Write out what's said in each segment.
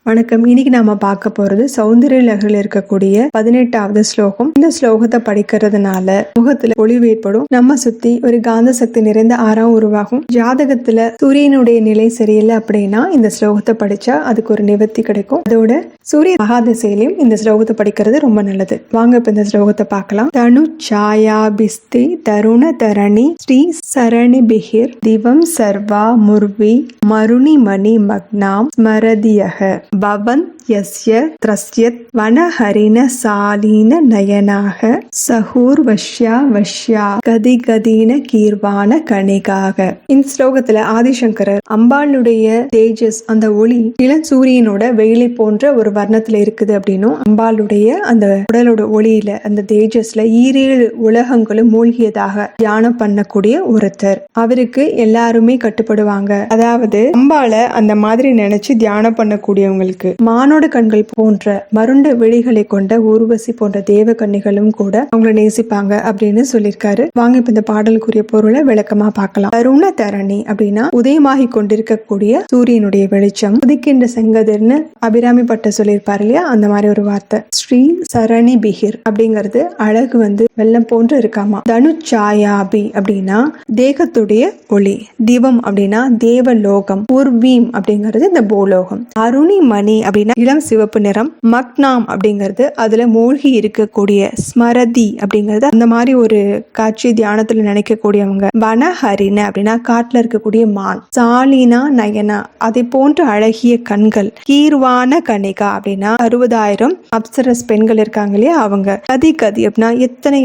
வணக்கம். இன்னைக்கு நாம பார்க்க போறது சௌந்தர்ய லஹரியில் இருக்கக்கூடிய 18வது ஸ்லோகம். இந்த ஸ்லோகத்தை படிக்கிறதுனால முகத்துல ஒளிவு ஏற்படும். நம்ம சுத்தி ஒரு காந்த சக்தி நிறைந்த ஆறாம் உருவாகும். ஜாதகத்துல சூரியனுடைய நிலை சரியில்லை அப்படின்னா இந்த ஸ்லோகத்தை படிச்சா அதுக்கு ஒரு நிவர்த்தி கிடைக்கும். அதோட சூரிய மகாதிசையிலையும் இந்த ஸ்லோகத்தை படிக்கிறது ரொம்ப நல்லது. வாங்க இப்ப இந்த ஸ்லோகத்தை பார்க்கலாம். தனு சாயாபிஸ்தி தருண தரணி ஸ்ரீ சரணி பிஹிர் திவம் சர்வா முர்வி மருணி மணி மக்னாம் ஸ்மரதியக பவன் யஸ்ய த்ரஸ்யத் வனஹரின சாலீன நயனாக சஹூர் வஷ்யா வஷ்யா கதி கதீன கீர்வான கணிகாக. இந்த ஸ்லோகத்துல ஆதிசங்கரர் அம்பாளுடைய தேஜஸ், அந்த ஒளி இளஞ்சூரியனோட வெயிலை போன்ற ஒரு வர்ணத்துல இருக்குது அப்படின்னும், அம்பாளுடைய அந்த உடலோட ஒளியில அந்த தேஜஸ்ல 7 உலகங்களும் மூழ்கியதாக தியானம் பண்ணக்கூடிய ஒருத்தர். அவருக்கு எல்லாருமே கட்டுப்படுவாங்க. அதாவது அம்பாளை அந்த மாதிரி நினைச்சு தியானம் பண்ணக்கூடியவங்களுக்கு மானோட கண்கள் போன்ற மருண்ட விழிகளை கொண்ட ஊர்வசி போன்ற தேவ கன்னிகளும் கூட அவங்களை நேசிப்பாங்க அப்படின்னு சொல்லியிருக்காரு. வாங்க இப்ப இந்த பாடலுக்குரிய பொருளை விளக்கமா பார்க்கலாம். தருண தரணி அப்படின்னா உதயமாகி கொண்டிருக்கக்கூடிய சூரியனுடைய வெளிச்சம். உதிக்கின்ற செங்கதிர்னு அபிராமி பட்ட சொல்லியிருப்பாரு இல்லையா, அந்த மாதிரி ஒரு வார்த்தை. ஸ்ரீ சரணி பிஹிர் அப்படிங்கிறது அழகு வெள்ளம் போன்று இருக்காமா. தனு சாயாபி அப்படின்னா தேகத்துடைய ஒளி. திவம் அப்படின்னா தேவலோகம். உர்வீம் அப்படிங்கிறது இந்த பூலோகம். அருணி மணி அப்படின்னா இளம் சிவப்பு நிறம். மக்னாம் அப்படிங்கிறது அதுல மூழ்கி இருக்கக்கூடிய. ஸ்மரதி அப்படிங்கிறது அந்த மாதிரி ஒரு காட்சி தியானத்துல நினைக்கக்கூடியவங்க. வனஹரின அப்படின்னா காட்டுல இருக்கக்கூடிய மான். சாலினா நயனா அதை போன்ற அழகிய கண்கள். கீர்வான கணிகா அப்படின்னா 60,000 அப்சரஸ் பெண்கள் இருக்காங்க இல்லையா அவங்க. கதி கதி அப்படின்னா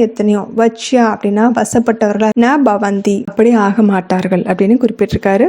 எத்தனையோ. வச்சியா அப்படின்னா வசப்பட்டவர்களா. ந பவந்தி அப்படி ஆக மாட்டார்கள் அப்படின்னு குறிப்பிட்டிருக்காரு.